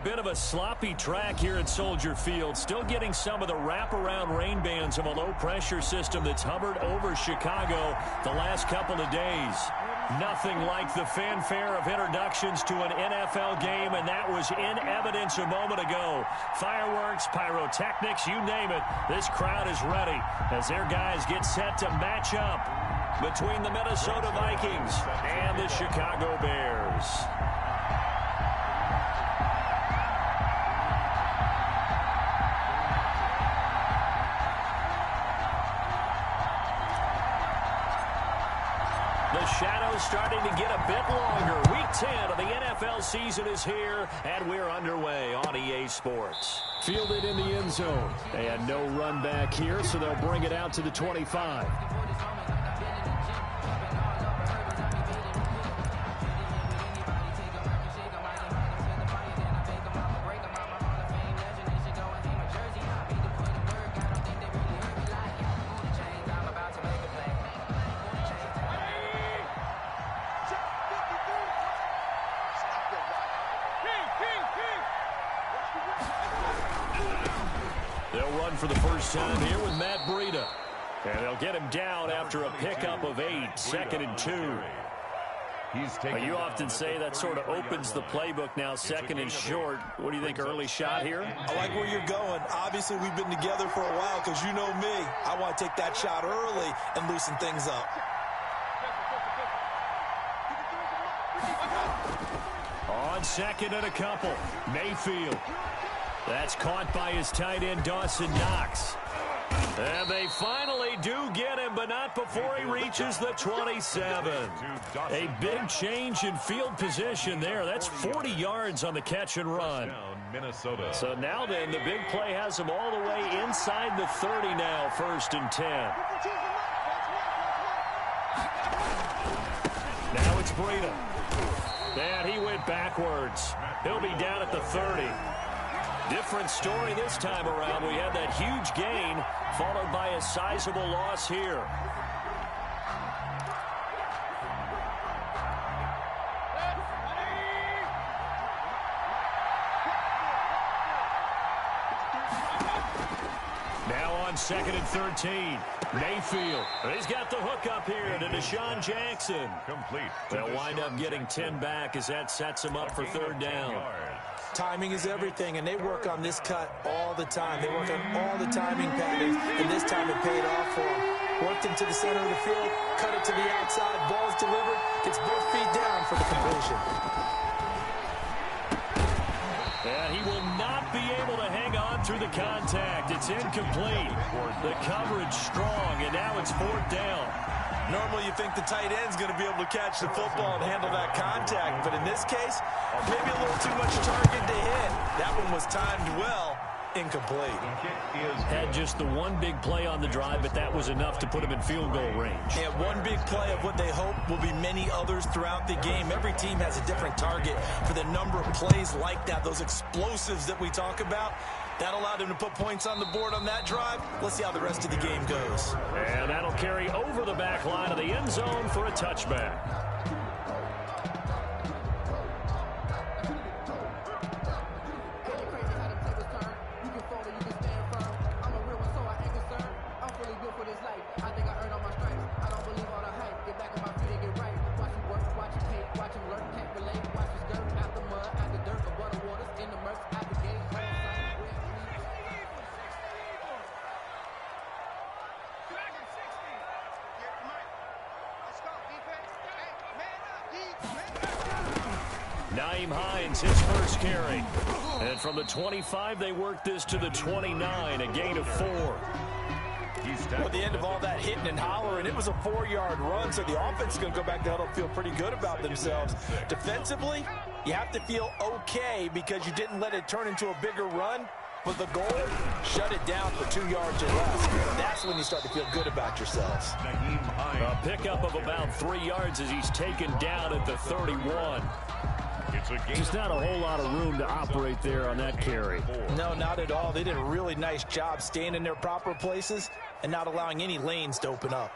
Bit of a sloppy track here at Soldier Field. Still getting some of the wraparound rain bands of a low-pressure system that's hovered over Chicago the last couple of days. Nothing like the fanfare of introductions to an NFL game, and that was in evidence a moment ago. Fireworks, pyrotechnics, you name it. This crowd is ready as their guys get set to match up between the Minnesota Vikings and the Chicago Bears. The shadow's starting to get a bit longer. Week 10 of the NFL season is here, and we're underway on EA Sports. Fielded in the end zone. And no run back here, so they'll bring it out to the 25. For the first time here with Matt Breida. And they'll get him down after a pickup of 8, 2nd and 2. You often say that sort of opens the playbook now, 2nd and short. What do you think, early shot here? I like where you're going. Obviously, we've been together for a while because you know me. I want to take that shot early and loosen things up. On 2nd and a couple, Mayfield. That's caught by his tight end, Dawson Knox. And they finally do get him, but not before he reaches the 27. A big change in field position there. That's 40 yards on the catch and run. So now then, the big play has him all the way inside the 30 now, 1st and 10. Now it's Breida. And he went backwards. He'll be down at the 30. Different story this time around. We had that huge gain followed by a sizable loss here. Now on 2nd and 13. Mayfield. He's got the hook up here to Deshaun Jackson. Complete. They'll wind up getting 10 back as that sets him up for 3rd down. Timing is everything, and they work on this cut all the time. They work on all the timing patterns, and this time it paid off for them. Worked into the center of the field, cut it to the outside, ball's delivered, gets both feet down for the completion. And he will not be able to hang on through the contact. It's incomplete. The coverage strong, and now it's 4th down. Normally you think the tight end's going to be able to catch the football and handle that contact, but in this case, maybe a little too much target to hit. That one was timed well, incomplete. Had just the one big play on the drive, but that was enough to put him in field goal range. Yeah, one big play of what they hope will be many others throughout the game. Every team has a different target for the number of plays like that, those explosives that we talk about. That allowed him to put points on the board on that drive. Let's see how the rest of the game goes. And that'll carry over the back line of the end zone for a touchback. His first carry. And from the 25, they work this to the 29, a gain of 4. Well, at the end of all that hitting and hollering, it was a 4-yard run, so the offense is going to go back to huddle, feel pretty good about themselves. Defensively, you have to feel okay because you didn't let it turn into a bigger run. But the goal, shut it down for 2 yards or less. That's when you start to feel good about yourselves. A pickup of about 3 yards as he's taken down at the 31. Just not a whole lot of room to operate there on that carry. No, not at all. They did a really nice job staying in their proper places and not allowing any lanes to open up.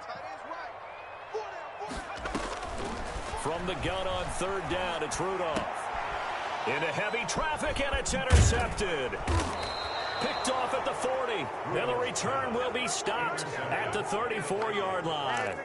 From the gun on 3rd down, it's Rudolph. Into heavy traffic, and it's intercepted. Picked off at the 40, and the return will be stopped at the 34-yard line.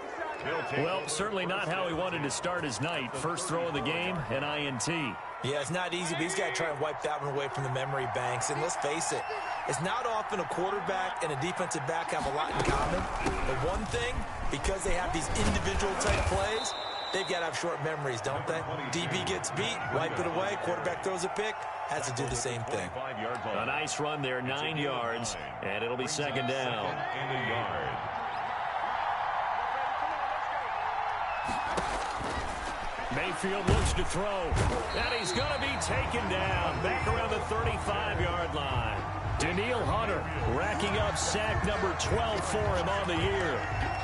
Well, certainly not how he wanted to start his night. First throw of the game, an INT. Yeah, it's not easy, but he's got to try and wipe that one away from the memory banks. And let's face it, it's not often a quarterback and a defensive back have a lot in common. But one thing, because they have these individual type plays, they've got to have short memories, don't they? DB gets beat, wipe it away, quarterback throws a pick, has to do the same thing. A nice run there, 9 yards, and it'll be second down. Mayfield looks to throw, and he's going to be taken down back around the 35-yard line. Daniil Hunter racking up sack number 12 for him on the year.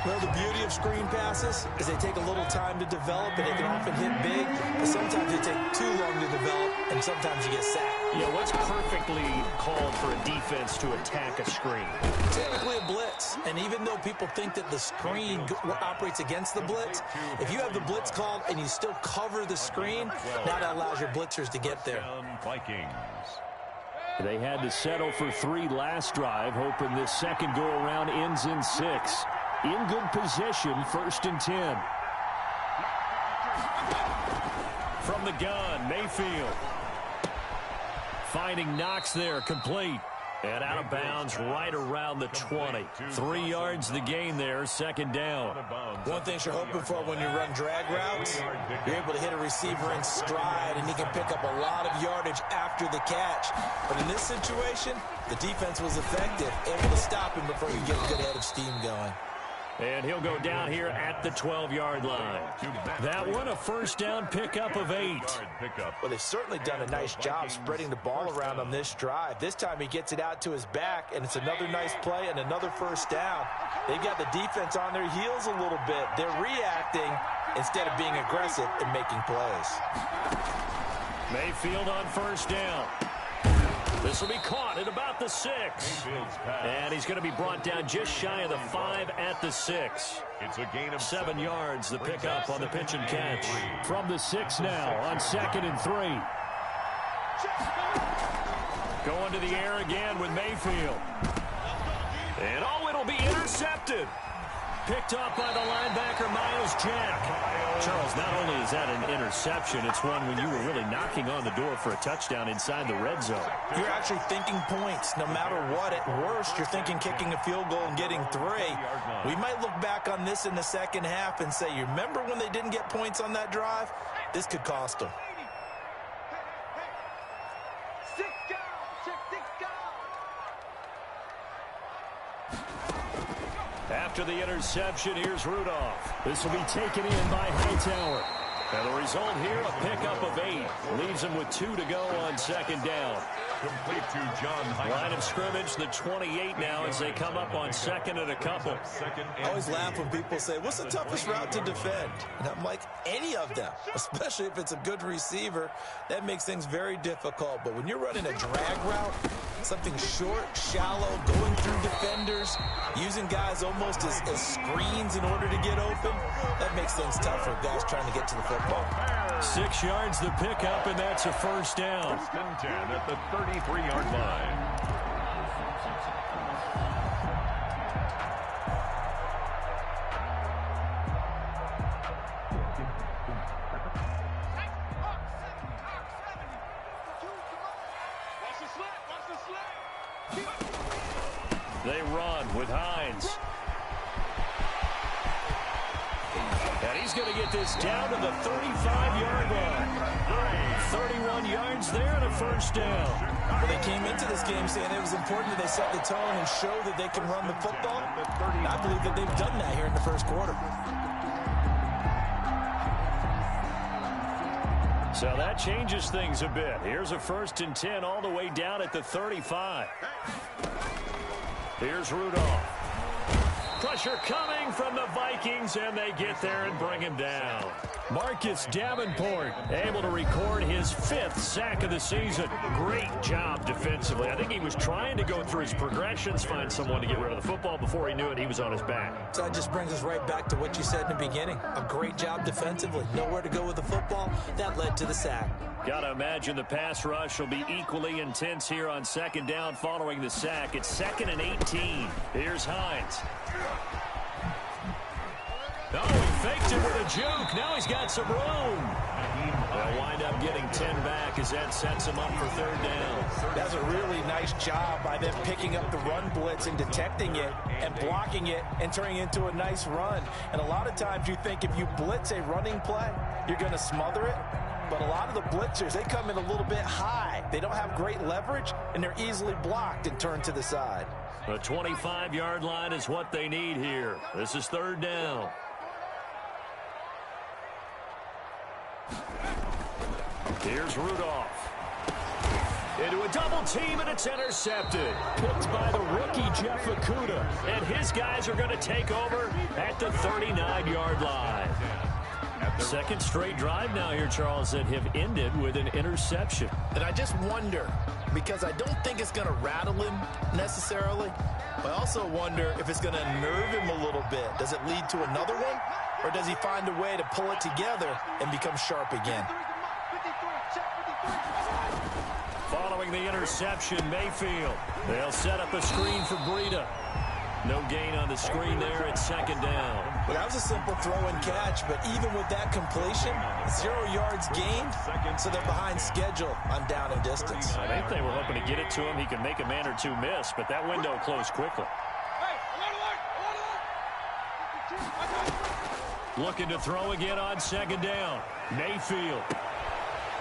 Well, the beauty of screen passes is they take a little time to develop, and they can often hit big, but sometimes they take too long to develop, and sometimes you get sacked. Yeah, what's perfectly called for a defense to attack a screen? Typically a blitz, and even though people think that the screen operates against the blitz, if you have the blitz called and you still cover the screen, now that allows your blitzers to get there. They had to settle for 3 last drive, hoping this second go-around ends in 6. In good position, 1st and 10. From the gun, Mayfield. Finding Knox there, complete. And out of bounds right around the 20. 3 yards the gain there, second down. One thing you're hoping for when you run drag routes, you're able to hit a receiver in stride, and he can pick up a lot of yardage after the catch. But in this situation, the defense was effective, able to stop him before you get a good head of steam going. And he'll go down here at the 12-yard line. That one, a first down pickup of 8. Well, they've certainly done a nice job spreading the ball around on this drive. This time he gets it out to his back, and it's another nice play and another first down. They've got the defense on their heels a little bit. They're reacting instead of being aggressive and making plays. Mayfield on first down. This will be caught at about the 6. And he's going to be brought down just shy of the 5 at the 6. It's a gain of 7 yards, the pickup on the pitch and catch. From the 6 now on 2nd and 3. Going to the air again with Mayfield. And it'll be intercepted. Picked up by the linebacker, Miles Jack. Charles, not only is that an interception, it's one when you were really knocking on the door for a touchdown inside the red zone. You're actually thinking points. No matter what, at worst, you're thinking kicking a field goal and getting 3. We might look back on this in the second half and say, you remember when they didn't get points on that drive? This could cost them. After the interception, here's Rudolph. This will be taken in by Hightower. And the result here, a pickup of 8. Leaves him with 2 to go on second down. complete to John Hightower. Line of scrimmage, the 28 now as they come up on second and a couple. I always laugh when people say, what's the toughest route to defend? And I'm like, any of them, especially if it's a good receiver. That makes things very difficult. But when you're running a drag route, something short, shallow, going through defenders, using guys almost as screens in order to get open, that makes things tough for guys trying to get to the football. 6 yards the pickup, and that's a first down. 10 at the 33-yard line. They run with Hines. And he's going to get this down to the 35-yard line. 31 yards there and a first down. Well, they came into this game saying it was important that they set the tone and show that they can run the football. I believe that they've done that here in the first quarter. So that changes things a bit. Here's a 1st and 10 all the way down at the 35. Here's Rudolph. Pressure coming from the Vikings, and they get there and bring him down. Marcus Davenport able to record his 5th sack of the season. Great job defensively. I think he was trying to go through his progressions, find someone to get rid of the football. Before he knew it, he was on his back. So that just brings us right back to what you said in the beginning. A great job defensively. Nowhere to go with the football. That led to the sack. Got to imagine the pass rush will be equally intense here on 2nd down following the sack. It's 2nd and 18. Here's Hines. Oh, he faked it with a juke. Now he's got some room. They'll wind up getting 10 back as that sets him up for 3rd down. That's a really nice job by them picking up the run blitz and detecting it and blocking it and turning it into a nice run. And a lot of times you think if you blitz a running play, you're going to smother it. But a lot of the blitzers, they come in a little bit high. They don't have great leverage, and they're easily blocked and turned to the side. The 25-yard line is what they need here. This is 3rd down. Here's Rudolph. Into a double team, and it's intercepted. Picked by the rookie, Jeff Okudah. And his guys are going to take over at the 39-yard line. 2nd straight drive now here, Charles, that have ended with an interception. And I just wonder, because I don't think it's going to rattle him necessarily, but I also wonder if it's going to unnerve him a little bit. Does it lead to another one, or does he find a way to pull it together and become sharp again? Following the interception, Mayfield. They'll set up a screen for Breida. No gain on the screen there at 2nd down. Well, that was a simple throw and catch, but even with that completion, 0 yards gained, so they're behind schedule on down and distance. I think they were hoping to get it to him. He could make a man or two miss, but that window closed quickly. Looking to throw again on 2nd down. Mayfield.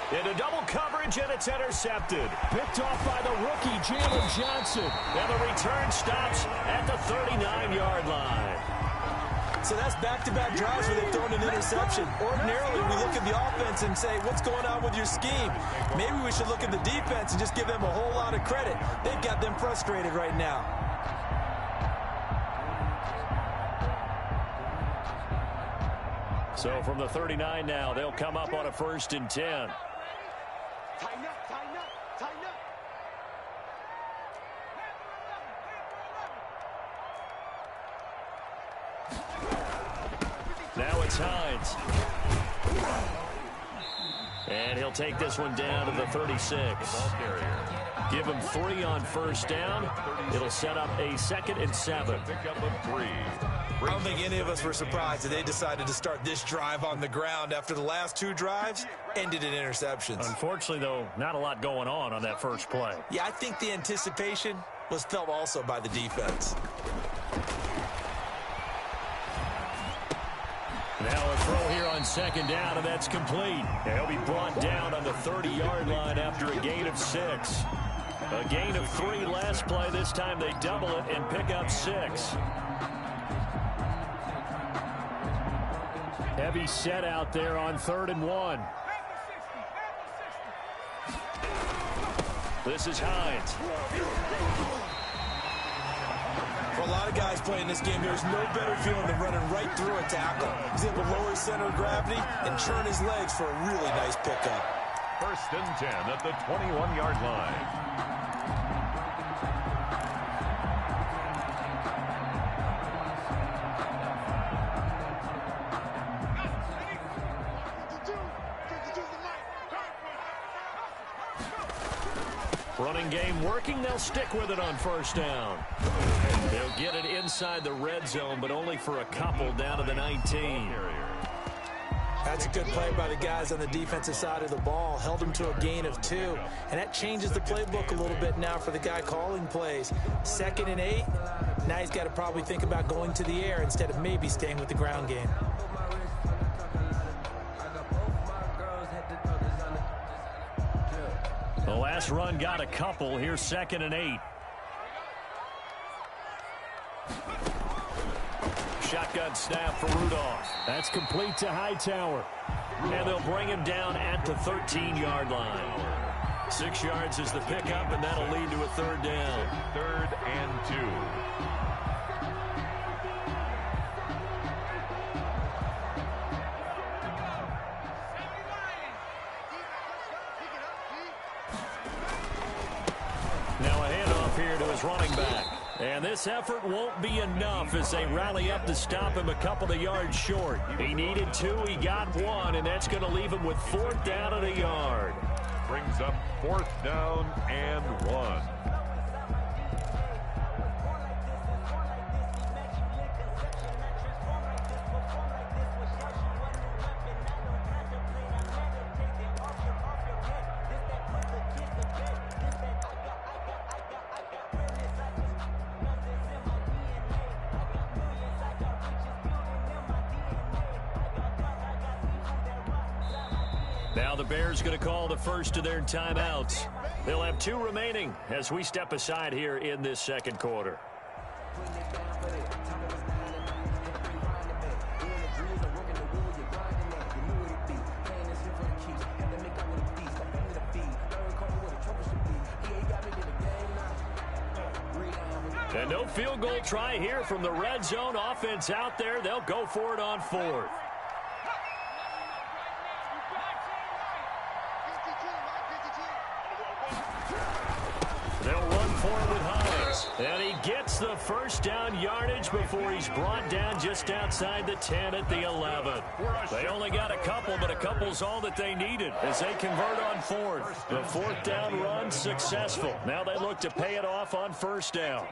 Into double coverage, and it's intercepted. Picked off by the rookie, Jalen Johnson. And the return stops at the 39-yard line. So that's back-to-back drives where they've thrown an interception. Ordinarily, we look at the offense and say, what's going on with your scheme? Maybe we should look at the defense and just give them a whole lot of credit. They've got them frustrated right now. So from the 39 now, they'll come up on a 1st and 10. Now it's Hines. And he'll take this one down to the 36. Give him 3 on 1st down. It'll set up a 2nd and 7. I don't think any of us were surprised that they decided to start this drive on the ground after the last 2 drives ended in interceptions. Unfortunately, though, not a lot going on that first play. Yeah, I think the anticipation was felt also by the defense. Now a throw here on 2nd down, and that's complete. He'll be brought down on the 30-yard line after a gain of 6. A gain of 3 last play. This time they double it and pick up 6. Heavy set out there on 3rd and 1. This is Hines. For a lot of guys playing this game, there's no better feeling than running right through a tackle. He's able to lower his center of gravity and churn his legs for a really nice pickup. 1st and 10 at the 21-yard line. Running game working. They'll stick with it on 1st down. They'll get it inside the red zone, but only for a couple down to the 19. That's a good play by the guys on the defensive side of the ball. Held him to a gain of 2. And that changes the playbook a little bit now for the guy calling plays. 2nd and 8. Now he's got to probably think about going to the air instead of maybe staying with the ground game. The last run got a couple. Here's 2nd and 8. Shotgun snap for Rudolph. That's complete to Hightower. And they'll bring him down at the 13-yard line. 6 yards is the pickup, and that'll lead to a 3rd down. 3rd and 2. his running back. And this effort won't be enough as they rally up to stop him a couple of yards short. He needed 2, he got 1, and that's going to leave him with 4th down and a yard. Brings up 4th down and 1. Now the Bears going to call the first of their timeouts. They'll have 2 remaining as we step aside here in this second quarter. And no field goal try here from the red zone offense out there. They'll go for it on 4th. They'll run for it with Hines. And he gets the first down yardage before he's brought down just outside the 10 at the 11. They only got a couple, but a couple's all that they needed as they convert on 4th. The 4th down run successful. Now they look to pay it off on 1st down.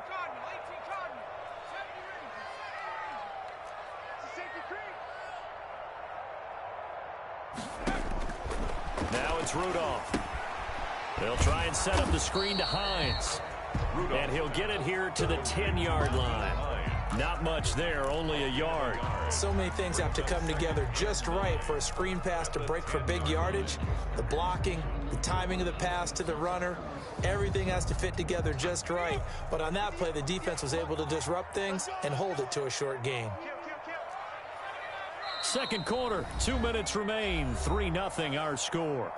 Now it's Rudolph. They'll try and set up the screen to Hines. And he'll get it here to the 10-yard line. Not much there, only a yard. So many things have to come together just right for a screen pass to break for big yardage. The blocking, the timing of the pass to the runner, everything has to fit together just right. But on that play, the defense was able to disrupt things and hold it to a short gain. Second quarter, 2 minutes remain. 3-0 our score.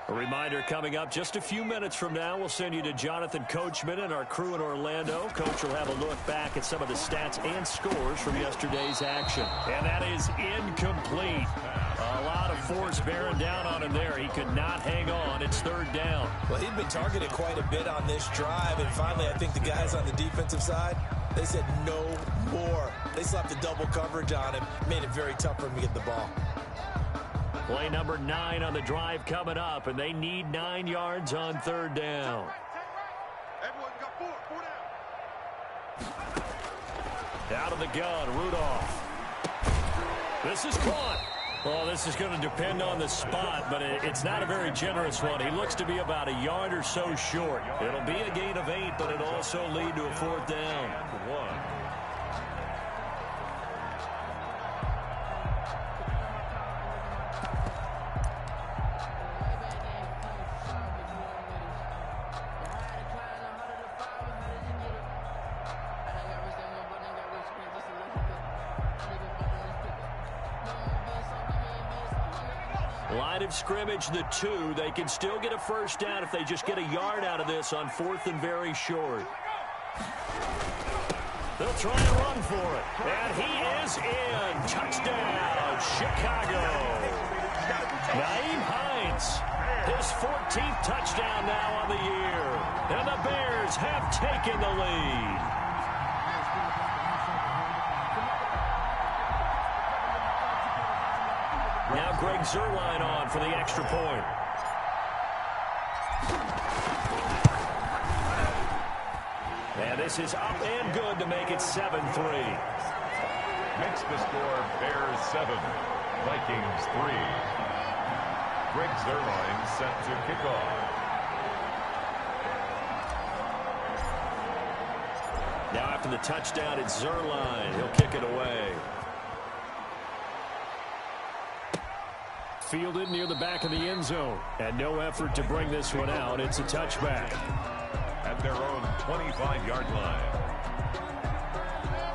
A reminder coming up just a few minutes from now, we'll send you to Jonathan Coachman and our crew in Orlando. Coach will have a look back at some of the stats and scores from yesterday's action. And that is incomplete. A lot of force bearing down on him there. He could not hang on. It's 3rd down. Well, he'd been targeted quite a bit on this drive, and finally I think the guys on the defensive side, they said no more. They slapped the double coverage on him, made it very tough for him to get the ball. Play number 9 on the drive coming up, and they need 9 yards on 3rd down. Everyone got 4 down. Out of the gun, Rudolph. This is caught. Well, this is going to depend on the spot, but it's not a very generous one. He looks to be about a yard or so short. It'll be a gain of 8, but it'll also lead to a 4th down. 1. Line of scrimmage, the 2. They can still get a first down if they just get a yard out of this on 4th and very short. They'll try and run for it. And he is in. Touchdown, Chicago. Nyheim Hines, his 14th touchdown now on the year. And the Bears have taken the lead. Now Greg Zuerlein on for the extra point. And this is up and good to make it 7-3. Makes the score Bears 7, Vikings 3. Greg Zuerlein set to kick off. Now after the touchdown, it's Zuerlein. He'll kick it away. Fielded near the back of the end zone. And no effort to bring this one out. It's a touchback. At their own 25-yard line.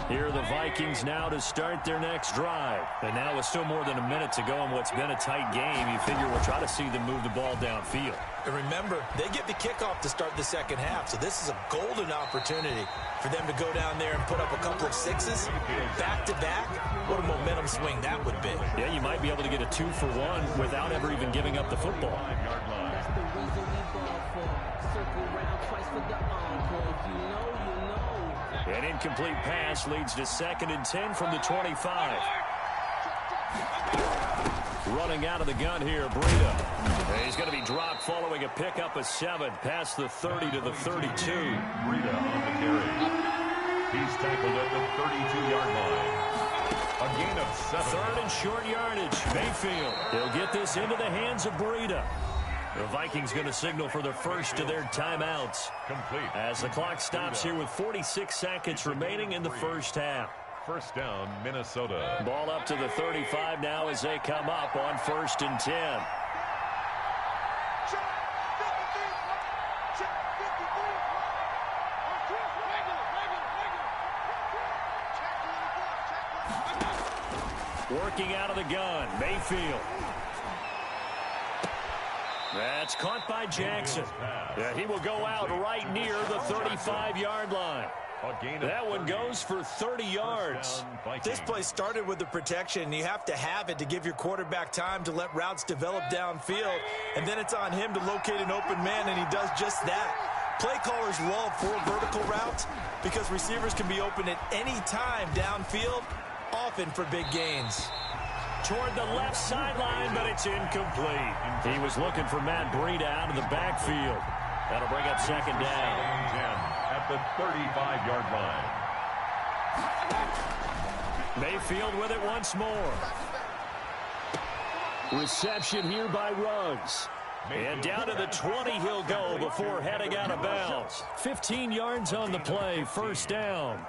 Here are the Vikings now to start their next drive. And now with still more than a minute to go in what's been a tight game, you figure we'll try to see them move the ball downfield. And remember, they get the kickoff to start the second half, so this is a golden opportunity for them to go down there and put up a couple of sixes back-to-back. What a momentum swing that would be. Yeah, you might be able to get a 2-for-1 without ever even giving up the football. That's the reason we ball for. Circle round twice for the encore. If you know, you know. An incomplete pass leads to 2nd and 10 from the 25. Running out of the gun here, Breida. He's going to be dropped following a pickup of 7 past the 30 to the 32. Breida on the carry. He's tackled at the 32-yard line. A gain of 7. 3rd and short yardage. Mayfield. He'll get this into the hands of Breida. The Vikings going to signal for the first of their timeouts. Complete. As the clock stops here with 46 seconds remaining in the first half. First down, Minnesota. Ball up to the 35 now as they come up on 1st and 10. Working out of the gun, Mayfield. That's caught by Jackson. Yeah, he will go out right near the 35-yard line. That one goes for 30 yards. This play started with the protection. You have to have it to give your quarterback time to let routes develop downfield. And then it's on him to locate an open man, and he does just that. Play callers love 4 vertical routes because receivers can be open at any time downfield, often for big gains. Toward the left sideline, but it's incomplete. He was looking for Matt Breida out of the backfield. That'll bring up 2nd down. At the 35-yard line. Mayfield with it once more. Reception here by Ruggs. And down to the 20 he'll go before heading out of bounds. 15 yards on the play, 1st down.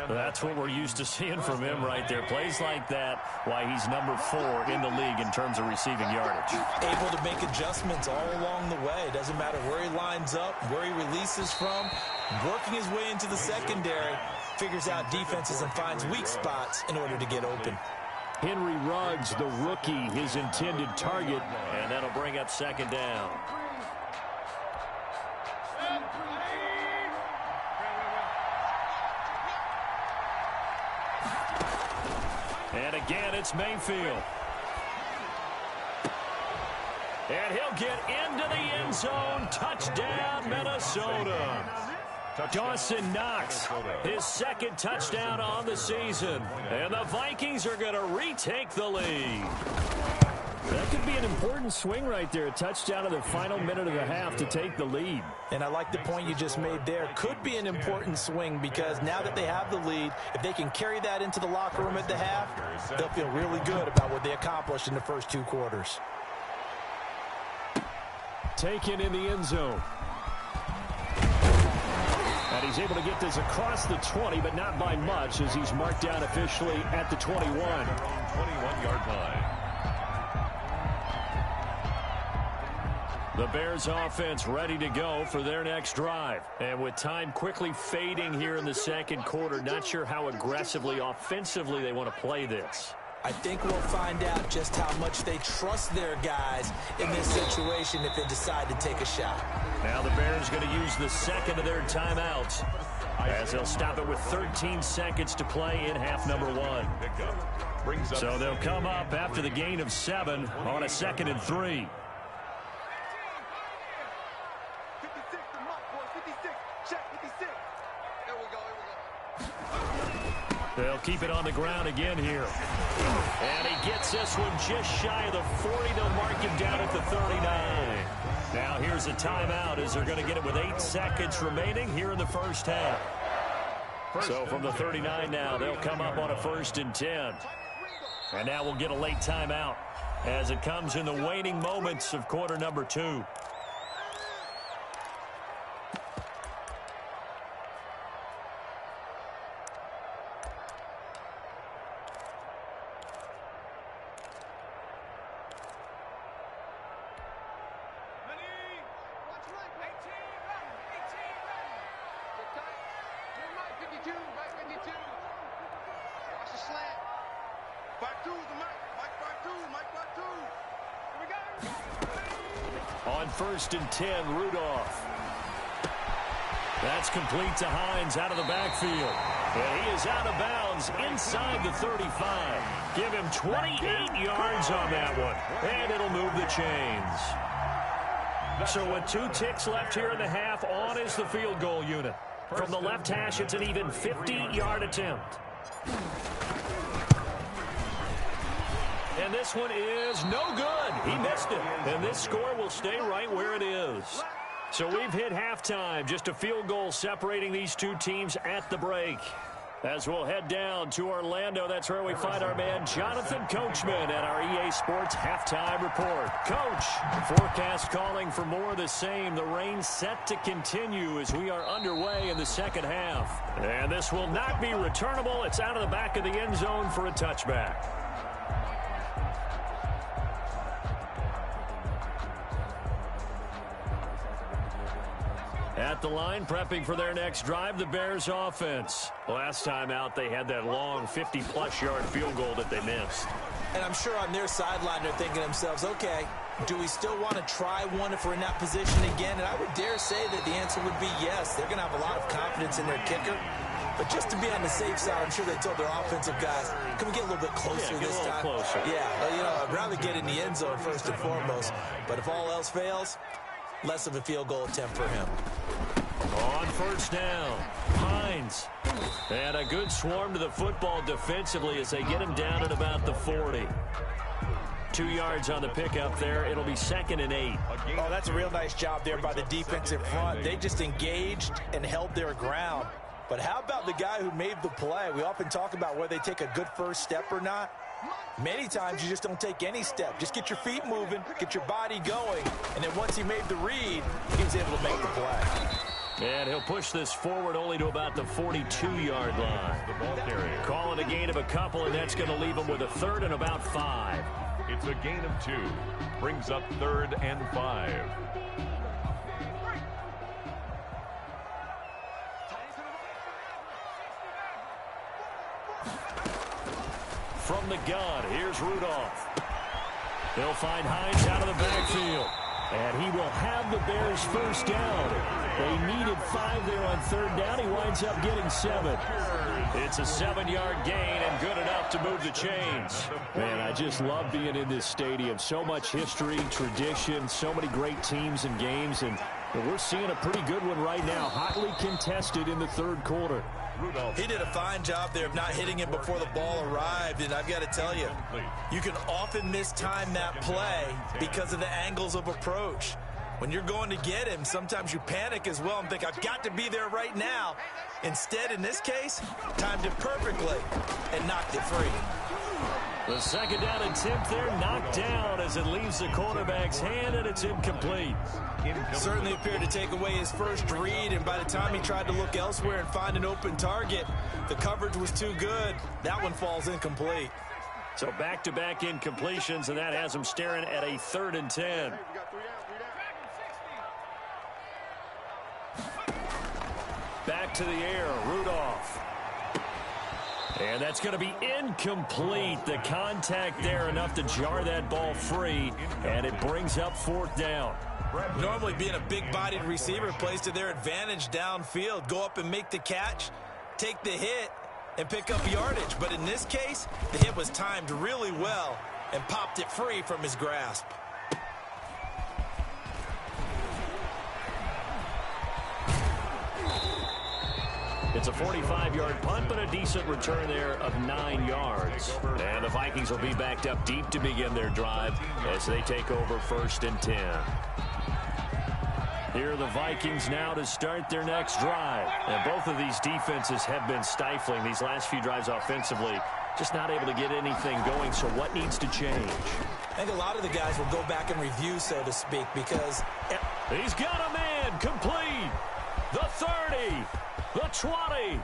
That's what we're used to seeing from him right there. Plays like that, why he's number 4 in the league in terms of receiving yardage. Able to make adjustments all along the way. Doesn't matter where he lines up, where he releases from. Working his way into the secondary, figures out defenses and finds weak spots in order to get open. Henry Ruggs, the rookie, his intended target, and that'll bring up 2nd down. And again, it's Mayfield. And he'll get into the end zone. Touchdown, Minnesota. Dawson Knox, his 2nd touchdown on the season. And the Vikings are going to retake the lead. That could be an important swing right there. A touchdown in the final minute of the half to take the lead. And I like the point you just made there. Could be an important swing because now that they have the lead, if they can carry that into the locker room at the half, they'll feel really good about what they accomplished in the first 2 quarters. Taken in the end zone. And he's able to get this across the 20, but not by much as he's marked down officially at the 21. 21-yard line. The Bears offense ready to go for their next drive. And with time quickly fading here in the 2nd quarter, not sure how aggressively, offensively they want to play this. I think we'll find out just how much they trust their guys in this situation if they decide to take a shot. Now the Bears going to use the 2nd of their timeouts as they'll stop it with 13 seconds to play in half number 1. So they'll come up after the gain of 7 on a 2nd and 3. They'll keep it on the ground again here. And he gets this one just shy of the 40. They'll mark him down at the 39. Now here's a timeout as they're going to get it with 8 seconds remaining here in the first half. So from the 39 now, they'll come up on a 1st and 10. And now we'll get a late timeout as it comes in the waning moments of quarter number 2. Back two, the Mike. Mike back two. Mike back two. Here we go. On 1st and 10, Rudolph. That's complete to Hines out of the backfield. And he is out of bounds inside the 35. Give him 28 yards on that one. And it'll move the chains. So with 2 ticks left here in the half, on is the field goal unit. From the left hash, it's an even 50-yard attempt. And this one is no good. He missed it. And this score will stay right where it is. So we've hit halftime. Just a field goal separating these two teams at the break. As we'll head down to Orlando, that's where we find our man Jonathan Coachman at our EA Sports Halftime Report. Coach, forecast calling for more of the same. The rain set to continue as we are underway in the second half. And this will not be returnable. It's out of the back of the end zone for a touchback. At the line, prepping for their next drive, the Bears offense. Last time out, they had that long 50-plus yard field goal that they missed. And I'm sure on their sideline, they're thinking to themselves, okay, do we still want to try one if we're in that position again? And I would dare say that the answer would be yes. They're going to have a lot of confidence in their kicker. But just to be on the safe side, I'm sure they told their offensive guys, can we get a little bit closer this time? Closer. Yeah, you know, I'd rather get in the end zone first and foremost. But if all else fails, less of a field goal attempt for him. On 1st down, Hines. And a good swarm to the football defensively as they get him down at about the 40. 2 yards on the pickup there. It'll be 2nd and 8. Oh, that's a real nice job there by the defense in front. They just engaged and held their ground. But how about the guy who made the play? We often talk about whether they take a good first step or not. Many times you just don't take any step. Just get your feet moving, get your body going, and then once he made the read, he was able to make the play. And he'll push this forward only to about the 42-yard line. The ball carrier. Calling a gain of a couple, and that's going to leave him with a 3rd and about 5. It's a gain of 2. Brings up 3rd and 5. From the gun, here's Rudolph. They'll find Hines out of the backfield. And he will have the Bears first down. They needed 5 there on 3rd down. He winds up getting 7. It's a 7-yard gain and good enough to move the chains. Man, I just love being in this stadium. So much history, tradition, so many great teams and games. And we're seeing a pretty good one right now. Hotly contested in the 3rd quarter. He did a fine job there of not hitting him before the ball arrived, and I've got to tell you, you can often mistime that play because of the angles of approach. When you're going to get him, sometimes you panic as well and think, I've got to be there right now. Instead, in this case, timed it perfectly and knocked it free. The 2nd down attempt there knocked down as it leaves the quarterback's hand, and it's incomplete. Certainly appeared to take away his first read, and by the time he tried to look elsewhere and find an open target, the coverage was too good. That one falls incomplete. So back-to-back incompletions, and that has him staring at a 3rd and 10. Back to the air, Rudolph. And that's going to be incomplete. The contact there enough to jar that ball free, and it brings up 4th down. Normally being a big-bodied receiver plays to their advantage downfield. Go up and make the catch, take the hit, and pick up yardage. But in this case, the hit was timed really well and popped it free from his grasp. It's a 45-yard punt, but a decent return there of 9 yards. And the Vikings will be backed up deep to begin their drive as they take over 1st and 10. Here are the Vikings now to start their next drive. And both of these defenses have been stifling these last few drives offensively. Just not able to get anything going, so what needs to change? I think a lot of the guys will go back and review, so to speak, because... He's got a man complete. The 30. The 20.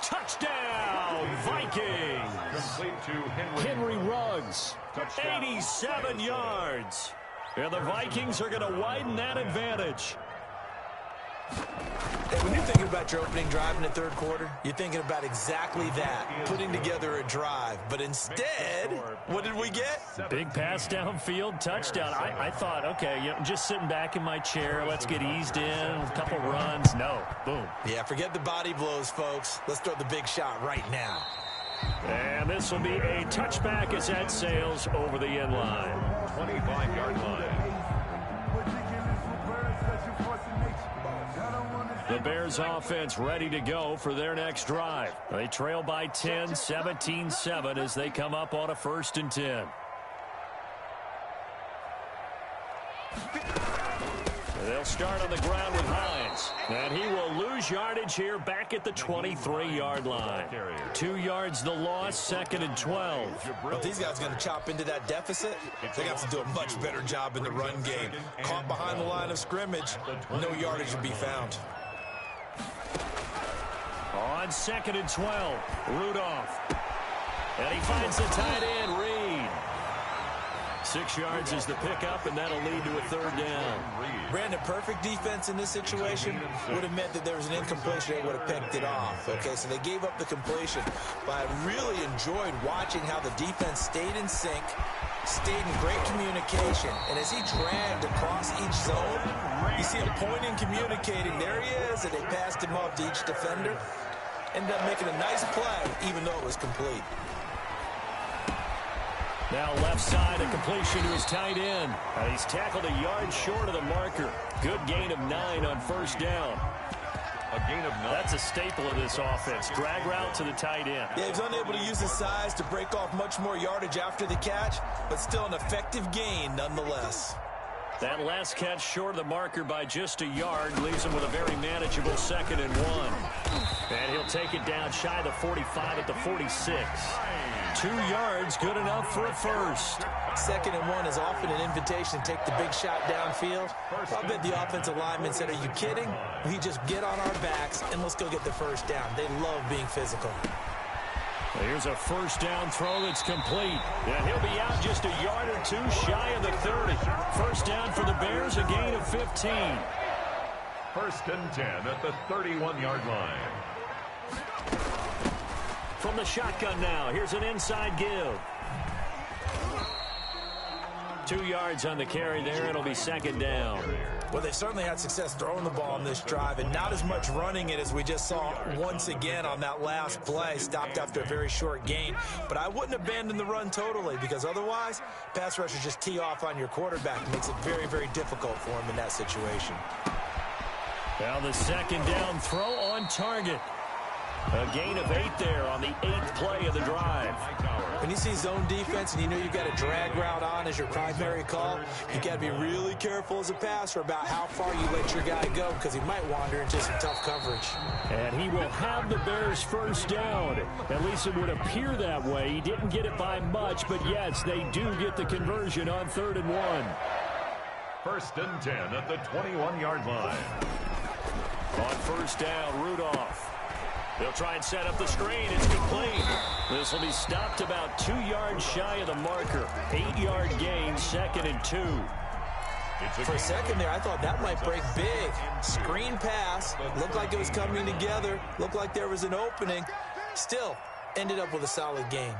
Touchdown, Vikings. Complete to Henry Ruggs. 87 yards. And the Vikings are going to widen that advantage. And when you're thinking about your opening drive in the third quarter, you're thinking about exactly that, putting together a drive. But instead, what did we get? Big pass downfield, touchdown. I thought, okay, you know, just sitting back in my chair, let's get eased in, a couple runs. No, boom. Yeah, forget the body blows, folks. Let's throw the big shot right now. And this will be a touchback as that sails over the end line. 25-yard line. The Bears offense ready to go for their next drive. They trail by 10, 17-7 as they come up on a 1st and 10. They'll start on the ground with Hines. And he will lose yardage here back at the 23-yard line. 2 yards the loss, 2nd and 12. Well, if these guys are going to chop into that deficit, they got to do a much better job in the run game. Caught behind the line of scrimmage, no yardage to be found. On 2nd and 12, Rudolph. And he finds the tight end, Reed. 6 yards is the pickup, and that'll lead to a 3rd down. Brandon, perfect defense in this situation would have meant that there was an incompletion. They would have picked it off. Okay, so they gave up the completion. But I really enjoyed watching how the defense stayed in sync, stayed in great communication. And as he dragged across each zone, you see him pointing, communicating. There he is, and they passed him off to each defender. Ended up making a nice play, even though it was complete. Now left side, a completion to his tight end. He's tackled a yard short of the marker. Good gain of 9 on 1st down. A gain of 9. That's a staple of this offense. Drag route to the tight end. Yeah, he was unable to use his size to break off much more yardage after the catch, but still an effective gain nonetheless. That last catch short of the marker by just a yard leaves him with a very manageable 2nd and 1. And he'll take it down shy of the 45 at the 46. 2 yards, good enough for a 1st. 2nd and 1 is often an invitation to take the big shot downfield. I bet the offensive lineman said, are you kidding? We just get on our backs and let's go get the 1st down. They love being physical. Here's a 1st down throw that's complete. And he'll be out just a yard or 2 shy of the 30. 1st down for the Bears, a gain of 15. 1st and 10 at the 31-yard line. From the shotgun now, here's an inside give. 2 yards on the carry there. It'll be 2nd down. Well, they certainly had success throwing the ball on this drive, and not as much running it as we just saw once again on that last play. Stopped after a very short gain. But I wouldn't abandon the run totally, because otherwise, pass rushers just tee off on your quarterback. It makes it very, very difficult for him in that situation. Now the 2nd down throw on target. A gain of 8 there on the 8th play of the drive. When you see zone defense and you know you've got a drag route on as your primary call, you got to be really careful as a passer about how far you let your guy go, because he might wander into some tough coverage. And he will have the Bears 1st down. At least it would appear that way. He didn't get it by much, but yes, they do get the conversion on 3rd and 1. 1st and 10 at the 21-yard line. On 1st down, Rudolph. They'll try and set up the screen. It's complete. This will be stopped about 2 yards shy of the marker. 8-yard gain, 2nd and 2. For a second there, I thought that might break big. Screen pass. Looked like it was coming together. Looked like there was an opening. Still, ended up with a solid gain.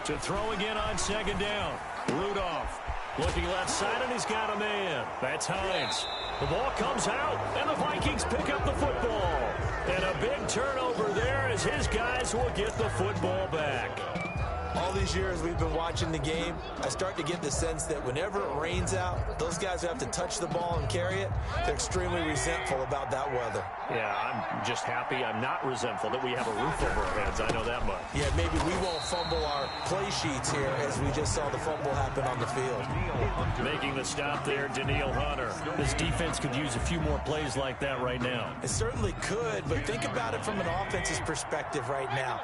To throw again on 2nd down. Rudolph looking left side, and he's got a man. That's Hines. The ball comes out, and the Vikings pick up the football. And a big turnover there as his guys will get the football back. All these years we've been watching the game, I start to get the sense that whenever it rains out, those guys who have to touch the ball and carry it, they're extremely resentful about that weather. Yeah, I'm just happy I'm not resentful that we have a roof over our heads. I know that much. Yeah, maybe we won't fumble our play sheets here as we just saw the fumble happen on the field. Making the stop there, Daniil Hunter. This defense could use a few more plays like that right now. It certainly could, but think about it from an offense's perspective right now.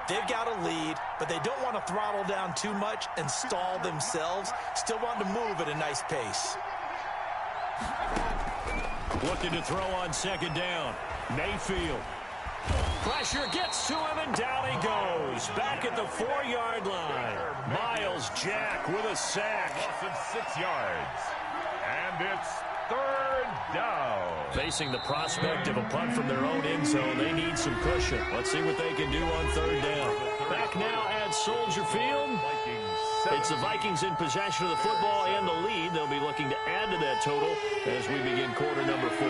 They've got a lead, but they don't want to throttle down too much and stall themselves. Still want to move at a nice pace. Looking to throw on 2nd down. Mayfield. Pressure gets to him, and down he goes. Back at the 4-yard line. Miles Jack with a sack. Loss of 6 yards. And it's third down. Facing the prospect of a punt from their own end zone, they need some cushion. Let's see what they can do on third down. Back now at Soldier Field. It's the Vikings in possession of the football and the lead. They'll be looking to add to that total as we begin quarter number 4.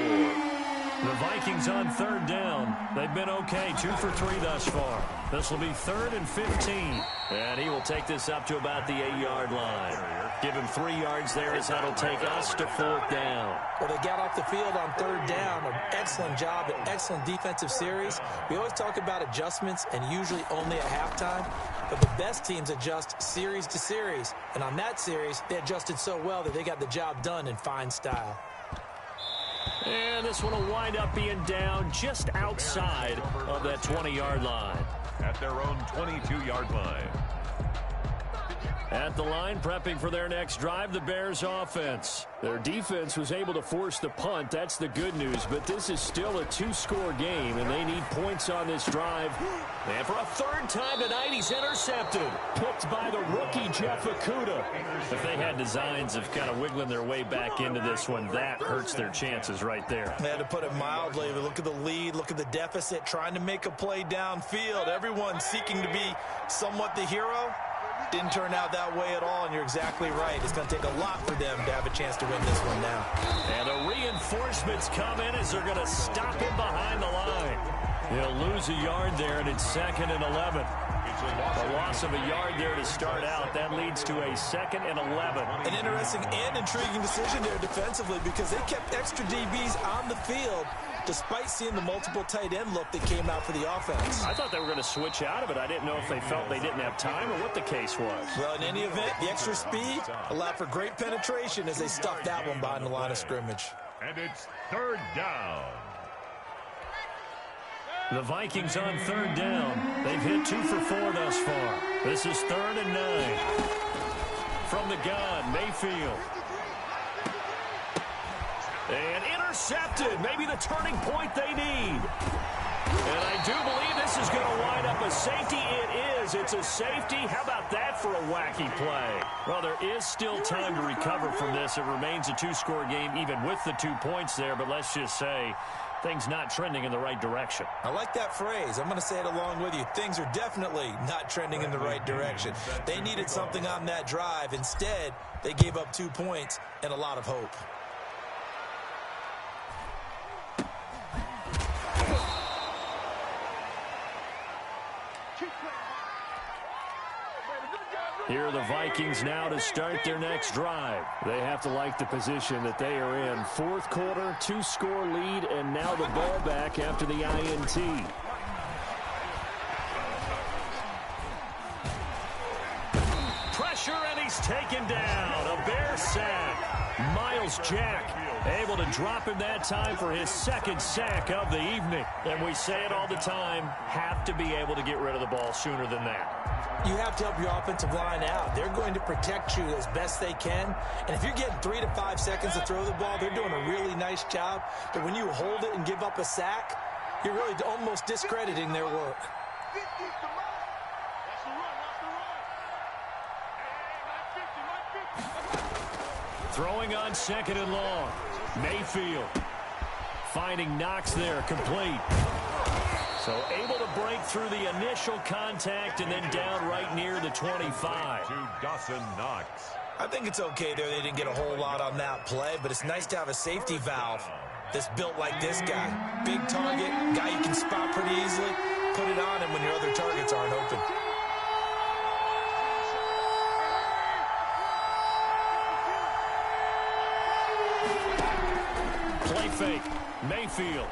The Vikings on third down. They've been okay, 2 for 3 thus far. This will be 3rd and 15. And he will take this up to about the 8-yard line. Give him 3 yards there as that'll take us to 4th down. Well, they got off the field on third down. An excellent job, an excellent defensive series. We always talk about adjustments and usually only at halftime. But the best teams adjust series to series. And on that series, they adjusted so well that they got the job done in fine style. And this one will wind up being down just outside of that 20-yard line. At their own 22-yard line. At the line, prepping for their next drive, the Bears offense. Their defense was able to force the punt. That's the good news, but this is still a 2-score game, and they need points on this drive. And for a 3rd time tonight, he's intercepted. Picked by the rookie, Jeff Okudah. If they had designs of kind of wiggling their way back into this one, that hurts their chances right there. They had to put it mildly. Look at the lead, look at the deficit, trying to make a play downfield. Everyone seeking to be somewhat the hero. Didn't turn out that way at all, and you're exactly right. It's going to take a lot for them to have a chance to win this one now. And the reinforcements come in as they're going to stop him behind the line. He'll lose a yard there, and it's 2nd and 11. A loss of a yard there to start out. That leads to a 2nd and 11. An interesting and intriguing decision there defensively because they kept extra DBs on the field despite seeing the multiple tight end look that came out for the offense. I thought they were going to switch out of it. I didn't know if they felt they didn't have time or what the case was. Well, in any event, the extra speed allowed for great penetration as they stuffed that one behind the line of scrimmage. And it's 3rd down. The Vikings on 3rd down. They've hit 2 for 4 thus far. This is 3rd and 9. From the gun, Mayfield. And intercepted. Maybe the turning point they need. And I do believe this is going to wind up a safety. It is. It's a safety. How about that for a wacky play? Well, there is still time to recover from this. It remains a 2-score game even with the 2 points there. But let's just say things not trending in the right direction. I like that phrase. I'm going to say it along with you. Things are definitely not trending in the right direction. They needed something on that drive. Instead, they gave up 2 points and a lot of hope. Here are the Vikings now to start their next drive. They have to like the position that they are in. 4th quarter, 2-score lead, and now the ball back after the INT. Pressure, and he's taken down. A Bear sack. Miles Jack able to drop him that time for his 2nd sack of the evening. And we say it all the time, have to be able to get rid of the ball sooner than that. You have to help your offensive line out. They're going to protect you as best they can. And if you're getting 3 to 5 seconds to throw the ball, they're doing a really nice job. But when you hold it and give up a sack, you're really almost discrediting their work. Throwing on 2nd and long. Mayfield finding Knox there, complete. So able to break through the initial contact and then down right near the 25. To Dawson Knox. I think it's okay there. They didn't get a whole lot on that play, but it's nice to have a safety valve that's built like this guy. Big target, guy you can spot pretty easily. Put it on him when your other targets aren't open. Play fake. Mayfield.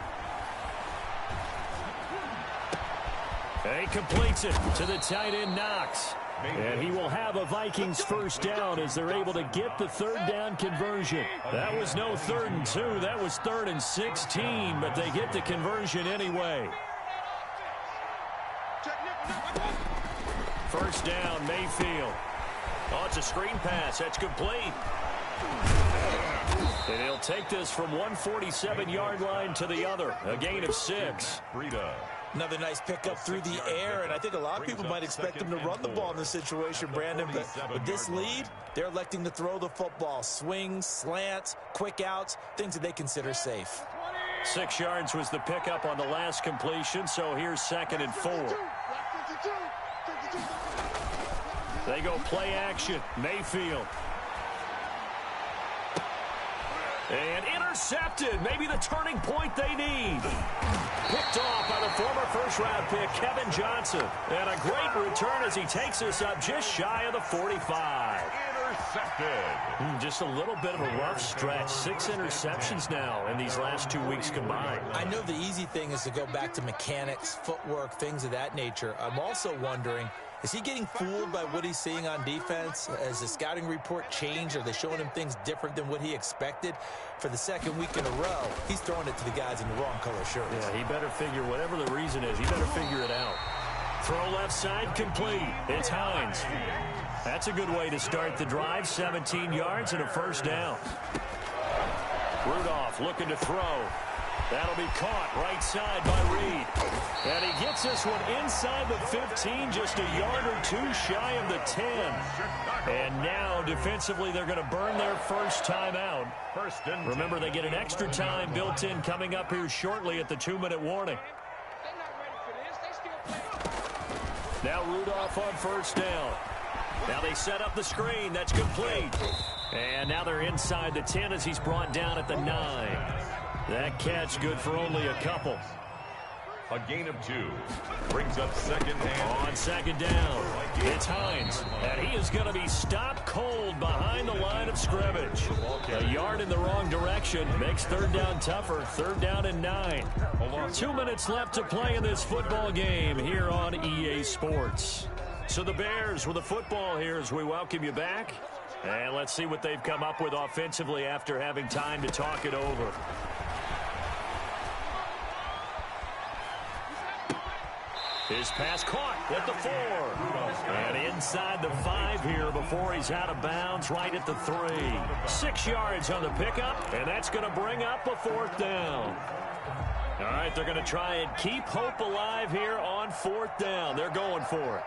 He completes it to the tight end, Knox. And he will have a Vikings 1st down as they're able to get the 3rd down conversion. That was no 3rd and 2. That was 3rd and 16, but they get the conversion anyway. 1st down, Mayfield. Oh, it's a screen pass. That's complete. And he'll take this from 147-yard line to the other. A gain of 6. Breida. Another nice pickup through the air, and I think a lot of people might expect them to run the ball in this situation, Brandon, but with this lead, they're electing to throw the football. Swings, slants, quick outs, things that they consider safe. 6 yards was the pickup on the last completion, so here's 2nd and 4. They go play action. Mayfield. And intercepted. Maybe the turning point they need. Picked off by the former first-round pick, Kevin Johnson. And a great return as he takes us up just shy of the 45. Intercepted. Just a little bit of a rough stretch. 6 interceptions now in these last 2 weeks combined. I know the easy thing is to go back to mechanics, footwork, things of that nature. I'm also wondering, is he getting fooled by what he's seeing on defense? Has the scouting report changed? Are they showing him things different than what he expected? For the 2nd week in a row, he's throwing it to the guys in the wrong color shirts. Yeah, he better figure, whatever the reason is, he better figure it out. Throw left side complete. It's Hines. That's a good way to start the drive. 17 yards and a first down. Rudolph looking to throw. That'll be caught right side by Reed. And he gets this one inside the 15, just a yard or 2 shy of the 10. And now, defensively, they're going to burn their first time out. Remember, they get an extra time built in coming up here shortly at the 2-minute warning. Now Rudolph on first down. Now they set up the screen. That's complete. And now they're inside the 10 as he's brought down at the 9. That catch good for only a couple. A gain of 2. Brings up 2nd and... On 2nd down, it's Hines. And he is going to be stopped cold behind the line of scrimmage. A yard in the wrong direction makes 3rd down tougher. 3rd down and 9. 2 minutes left to play in this football game here on EA Sports. So the Bears with the football here as we welcome you back. And let's see what they've come up with offensively after having time to talk it over. His pass caught at the 4. And inside the 5 here before he's out of bounds right at the 3. 6 yards on the pickup, and that's going to bring up a 4th down. All right, they're going to try and keep hope alive here on 4th down. They're going for it.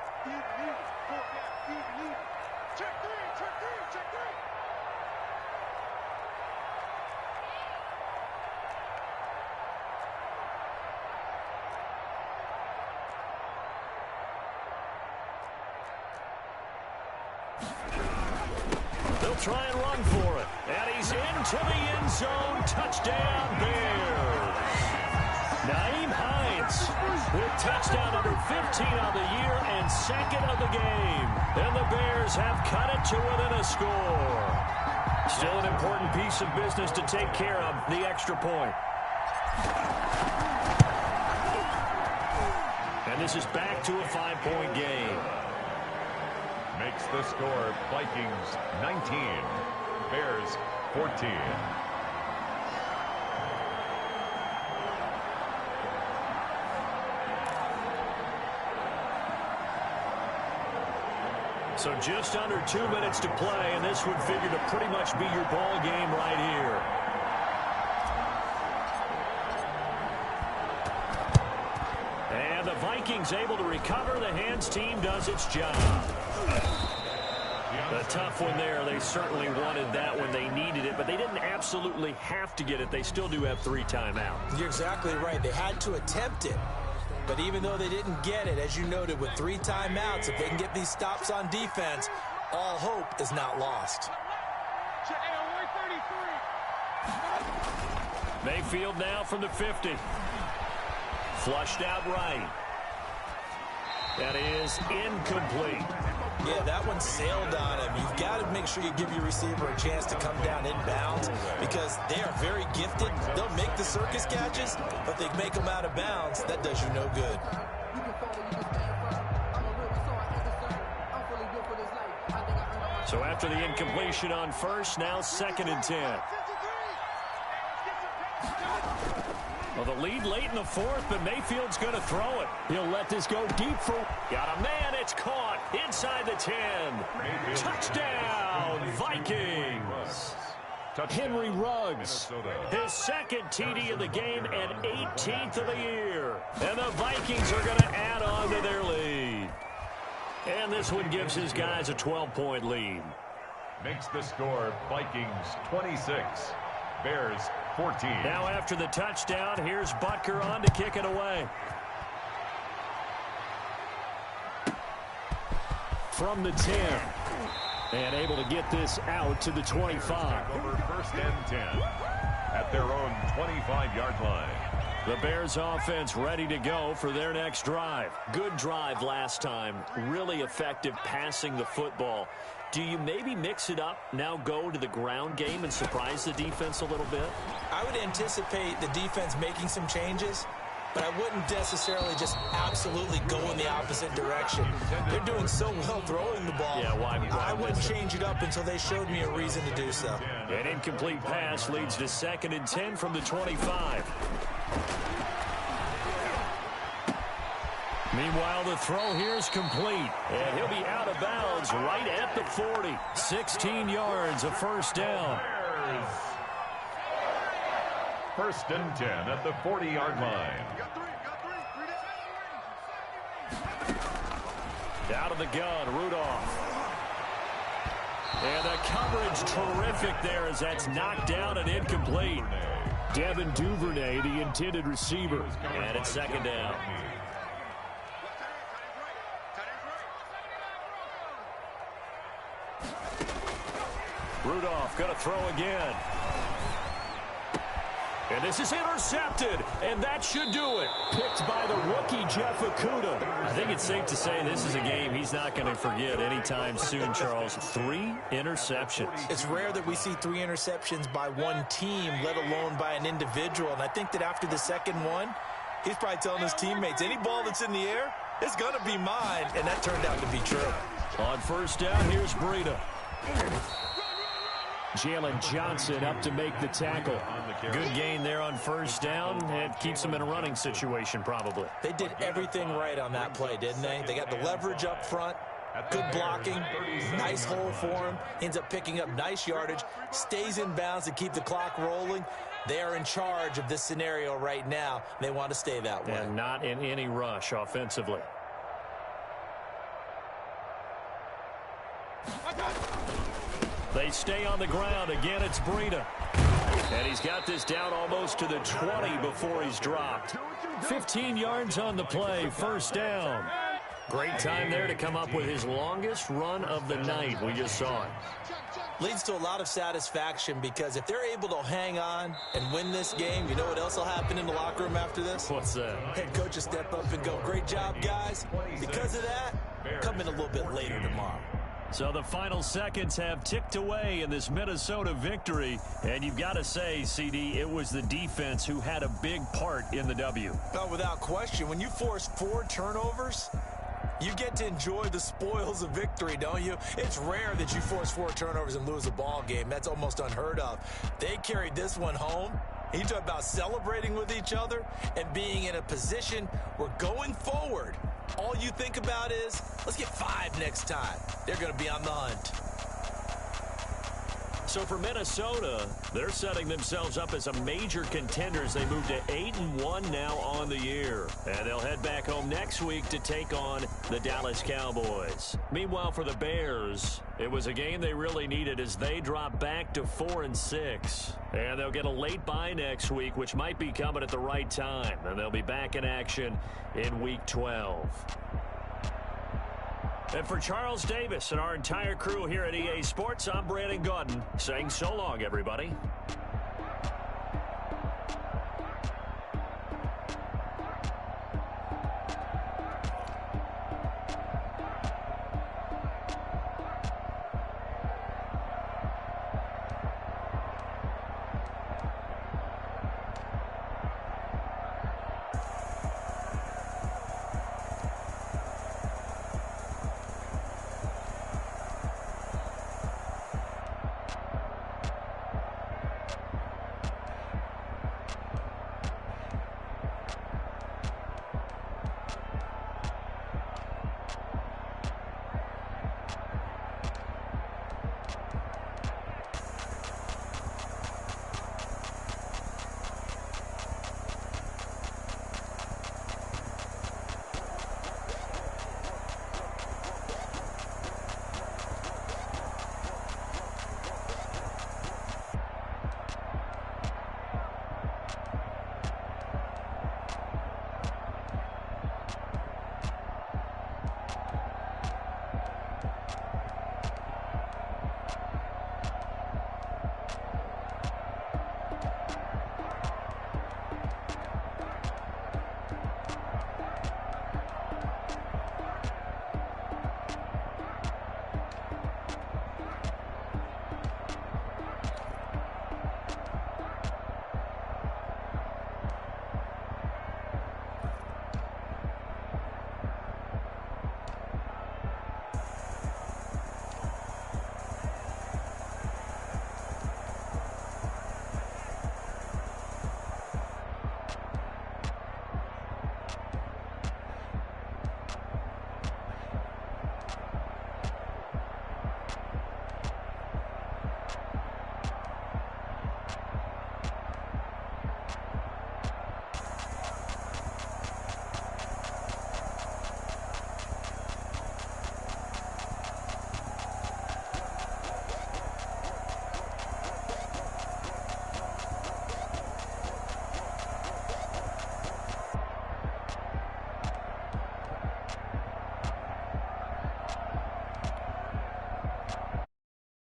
They'll try and run for it. And he's into the end zone. Touchdown, Bears. Nyheim Hines with touchdown number 15 on the year and 2nd of the game. And the Bears have cut it to within a score. Still an important piece of business to take care of, the extra point. And this is back to a 5-point game. Makes the score Vikings 19, Bears 14. So just under 2 minutes to play, and this would figure to pretty much be your ball game right here. And the Vikings able to recover. The hands team does its job. A tough one there. They certainly wanted that when they needed it, but they didn't absolutely have to get it. They still do have 3 timeouts. You're exactly right. They had to attempt it. But even though they didn't get it, as you noted, with 3 timeouts, if they can get these stops on defense, all hope is not lost. Mayfield now from the 50. Flushed out right. That is incomplete. Yeah, that one sailed on him. You've got to make sure you give your receiver a chance to come down inbounds because they are very gifted. They'll make the circus catches, but they make them out of bounds. That does you no good. So after the incompletion on first, now 2nd and 10. Well, the lead late in the 4th, but Mayfield's going to throw it. He'll let this go deep for... Got a man, it's caught inside the 10. Touchdown, Vikings. Henry Ruggs, his second TD of the game and 18th of the year. And the Vikings are going to add on to their lead. And this one gives his guys a 12-point lead. Makes the score Vikings 26, Bears 14. Now after the touchdown, here's Butker on to kick it away. From the 10. And able to get this out to the 25. Over 1st and 10 at their own 25-yard line. The Bears offense ready to go for their next drive. Good drive last time. Really effective passing the football. Do you maybe mix it up, now go to the ground game and surprise the defense a little bit? I would anticipate the defense making some changes, but I wouldn't necessarily just absolutely go in the opposite direction. They're doing so well throwing the ball. Yeah, why I wouldn't change it up until they showed me a reason to do so. An incomplete pass leads to 2nd and 10 from the 25. Meanwhile, the throw here is complete, and he'll be out of bounds right at the 40. 16 yards, a first down. 1st and 10 at the 40-yard line. Out of the gun, Rudolph. And the coverage terrific there as that's knocked down and incomplete. Devin Duvernay, the intended receiver. And it's 2nd down. Rudolph going to throw again. And this is intercepted, and that should do it. Picked by the rookie, Jeff Okudah. I think it's safe to say this is a game he's not going to forget anytime soon, Charles. 3 interceptions. It's rare that we see 3 interceptions by one team, let alone by an individual. And I think that after the second one, he's probably telling his teammates, any ball that's in the air, it's going to be mine. And that turned out to be true. On 1st down, here's Breida. Jalen Johnson up to make the tackle. Good gain there on 1st down. It keeps them in a running situation, probably. They did everything right on that play, didn't they? They got the leverage up front, good blocking, nice hole for him. Ends up picking up nice yardage, stays in bounds to keep the clock rolling. They are in charge of this scenario right now. They want to stay that way. And not in any rush offensively. They stay on the ground. Again, it's Breida. And he's got this down almost to the 20 before he's dropped. 15 yards on the play, 1st down. Great time there to come up with his longest run of the night. We just saw it. Leads to a lot of satisfaction because if they're able to hang on and win this game, you know what else will happen in the locker room after this? What's that? Head coach will step up and go, great job, guys. Because of that, come in a little bit later tomorrow. So the final seconds have ticked away in this Minnesota victory. And you've got to say, CD, it was the defense who had a big part in the W. Oh, without question. When you force 4 turnovers, you get to enjoy the spoils of victory, don't you? It's rare that you force 4 turnovers and lose a ball game. That's almost unheard of. They carried this one home. You talk about celebrating with each other and being in a position where going forward, all you think about is, let's get 5 next time. They're going to be on the hunt. So for Minnesota, they're setting themselves up as a major contender as they move to 8-1 now on the year. And they'll head back home next week to take on the Dallas Cowboys. Meanwhile, for the Bears, it was a game they really needed as they drop back to 4-6. And they'll get a late bye next week, which might be coming at the right time. And they'll be back in action in Week 12. And for Charles Davis and our entire crew here at EA Sports, I'm Brandon Gaudin saying so long, everybody.